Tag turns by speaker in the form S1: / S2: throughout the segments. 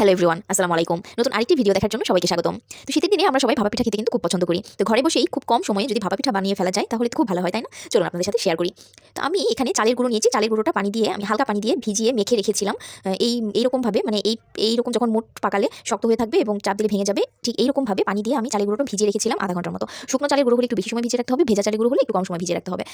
S1: Hello everyone, আসসালামু আলাইকুম। নতুন আরেকটি ভিডিও দেখার জন্য সবাইকে স্বাগতম। তো শীতের দিনে আমরা সবাই ভাপা পিঠা খেতে কিন্তু খুব পছন্দ করি। তো ঘরে বসেই খুব কম সময়ে যদি ভাপা পিঠা বানিয়ে ফেলা যায় তাহলে তো খুব ভালো হয়, তাই না? চলুন আপনাদের সাথে শেয়ার করি। তো আমি এখানে চালের গুঁড়ো নিয়েছি। চালের গুঁড়োটা পানি দিয়ে আমি হালকা পানি দিয়ে ভিজিয়ে মেখে রেখেছিলাম। এইরকমভাবে মানে এইরকম যখন মোট পাকালে শক্ত হয়ে থাকবে এবং চাপ দিলে ভেঙে যাবে, ঠিক এইরকমভাবে পানি দিয়ে আমি চালের গুঁড়োটা ভিজিয়ে রেখেছিলাম আধা ঘন্টার মতো। শুকনো চালের গুঁড়ো হলে একটু বেশি সময় ভিজিয়ে রাখতে হবে, ভেজা চালের গুঁড়ো হলে একটু কম সময় ভিজিয়ে রাখতে হবে।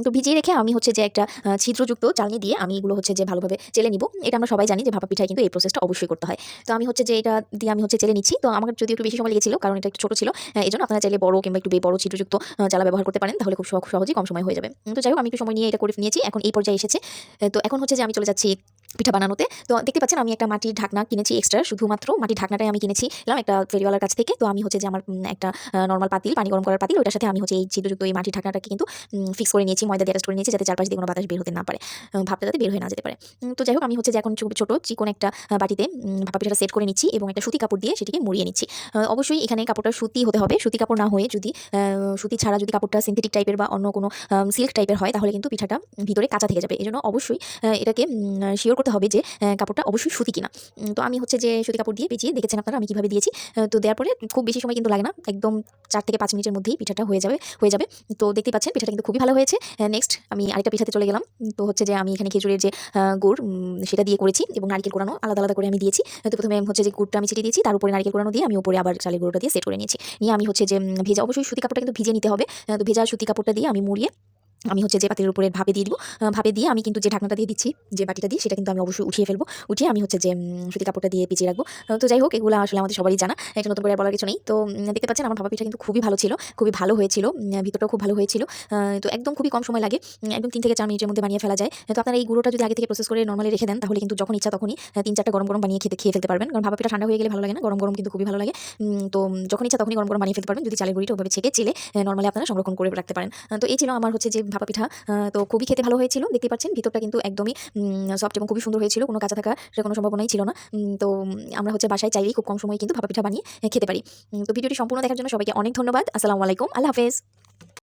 S1: তো ভিজিয়ে রেখে আমি হচ্ছে যে একটা ছিদ্রযুক্ত চালনি দিয়ে আমি এগুলো হচ্ছে যে ভালোভাবে চেলে নিব। এটা আমরা সবাই জানি যে ভাপা পিঠায় কিন্তু এই প্রসেসটা অবশ্যই করতে হয়। তো আমি হচ্ছে যে এটা দিয়ে আমি হচ্ছে চেলে নিচ্ছি। তো আমার যদি একটু বেশি সময় লেগেছিল কারণ এটা একটু ছোট ছিল। এজন্য আপনারা চাইলে বড় কিংবা একটু বড় ছিদ্রযুক্ত চালা ব্যবহার করতে পারেন, তাহলে খুব সহজেই কম সময় হয়ে যাবে। তো যাই হোক, আমি একটু সময় নিয়ে এটা করে নিয়েছি। এখন এই পর্যায়ে এসেছে। তো এখন হচ্ছে যে আমি চলে যাচ্ছি পিঠা বানানোতে। তো দেখতে পাচ্ছেন আমি একটা মাটির ঢাকনা কিনেছি এক্সট্রা, শুধুমাত্র মাটির ঢাকনাটাই আমি কিনেছিলাম একটা ফেরিওয়ালার কাছ থেকে। তো আমি হচ্ছে যে আমার একটা নরমাল পাতিল, পানি গরম করার পাতিল, ওটার সাথে আমি হচ্ছে এই ছিদ্রযুক্ত এই মাটির ঢাকনাটাকে কিন্তু ফিক্স করে নিয়েছি, ময়দা দিয়ে অ্যাটাচ করে নিয়েছি যাতে চারপাশ দিয়ে কোনো বাতাস বের হতে না পারে, ভাবটা যাতে বের হয়ে না যেতে পারে। তো যাই হোক, আমি হচ্ছে যে এখন ছোট চিকন একটা বাটিতে ভাপা পিঠাটা সেট করে নিচ্ছি এবং একটা সুতি কাপড় দিয়ে সেটিকে মুড়িয়ে নিচ্ছি। অবশ্যই এখানে কাপড়টা সুতি হতে হবে। সুতি কাপড় না হয়ে যদি সুতি ছাড়া যদি কাপড়টা সিনথেটিক টাইপের বা অন্য কোনো সিল্ক টাইপের হয় তাহলে কিন্তু পিঠাটা ভিতরে কাঁচা থেকে যাবে। এজন্য অবশ্যই এটাকে শিওর করতে হবে যে কাপড়টা অবশ্যই সুতি কিনা। তো আমি হচ্ছে যে সুতি কাপড় দিয়ে পেঁচিয়ে দেখেছেন আপনারা আমি কিভাবে দিয়েছি। তো দেওয়ার পরে খুব বেশি সময় কিন্তু লাগে না, একদম 4 থেকে 5 মিনিটের মধ্যেই পিঠাটা হয়ে যাবে। তো দেখতেই পাচ্ছেন পিঠাটা কিন্তু খুবই ভালো হয়েছে। নেক্সট আমি আরেকটা পিঠাতে চলে গেলাম। তো হচ্ছে যে আমি এখানে খেজুরের যে গুড় সেটা দিয়ে করেছি এবং নারকেল কোরানো আলাদা আলাদা করে আমি দিয়েছি। তো প্রথমে হচ্ছে যে গুড়টা আমি ছিটিয়ে দিয়েছি, তার উপরে নারকেল কোরানো দিয়ে আমি উপরে আবার চালের গুঁড়োটা দিয়ে সেট করে নিয়েছি। নিয়ে আমি হচ্ছে যে ভেজা, অবশ্যই সুতি কাপড়টা কিন্তু ভিজিয়ে নিতে হবে। তো ভেজা সুতি কাপড়টা দিয়ে আমি মুড়িয়ে আমি হচ্ছে যে পাতিলের উপরে ভাপে দিয়ে দিব। ভাপে দিয়ে আমি কিন্তু যে ঢাকনাটা দিয়ে দিচ্ছি, যে বাটিটা দিয়ে, সেটা কিন্তু আমি অবশ্যই উঠিয়ে ফেলবো। উঠিয়ে আমি হচ্ছে যে সুতি কাপড়টা দিয়ে পেঁচিয়ে রাখবো। তো যাই হোক, এগুলো আসলে আমাদের সবারই জানা, এটা নতুন করে আর বলার কিছু নেই। তো দেখতে পাচ্ছেন আমার ভাপা পিঠা কিন্তু খুবই ভালো ছিল, খুবই ভালো হয়েছিল। ভিতরটাও খুব ভালো হয়েছিল। তো একদম খুবই কম সময় লাগে, একদম 3 থেকে 4 মিনিটের মধ্যে বানিয়ে ফেলা যায়। তো আপনারা এই গুঁড়োটা যদি আগে থেকে প্রসেস করে নরমালি রেখে দেন তাহলে কিন্তু যখন ইচ্ছা তখনই 3-4টা গরম গরম বানিয়ে খেয়ে ফেলতে পারবেন। কারণ ভাপা পিঠা ঠান্ডা হয়ে গেলে ভালো লাগে না, গরম গরম কিন্তু খুবই ভালো লাগে। তো যখন ইচ্ছা তখনই গরম গরম বানিয়ে ফেলতে পারবেন যদি চালের গুঁড়িটা ওভাবে ছেঁকে চেলে নরমালি আপনারা সংরক্ষণ করে রাখতে পারেন। তো এই ছিল আমার হচ্ছে যে ভাপা পিঠা। তো খুবই খেতে ভালো হয়েছিল। দেখতেই পাচ্ছেন ভিতরটা কিন্তু একদমই সফট এবং খুবই সুন্দর হয়েছিল, কোনো কাঁচা থাকার কোনো সম্ভাবনাই ছিল না। তো আমরা হচ্ছে বাসায় চাইলেই খুব কম সময়ে কিন্তু ভাপা পিঠা বানিয়ে খেতে পারি। তো ভিডিওটি সম্পূর্ণ দেখার জন্য সবাইকে অনেক ধন্যবাদ। আসসালামু আলাইকুম, আল্লাহ হাফেজ।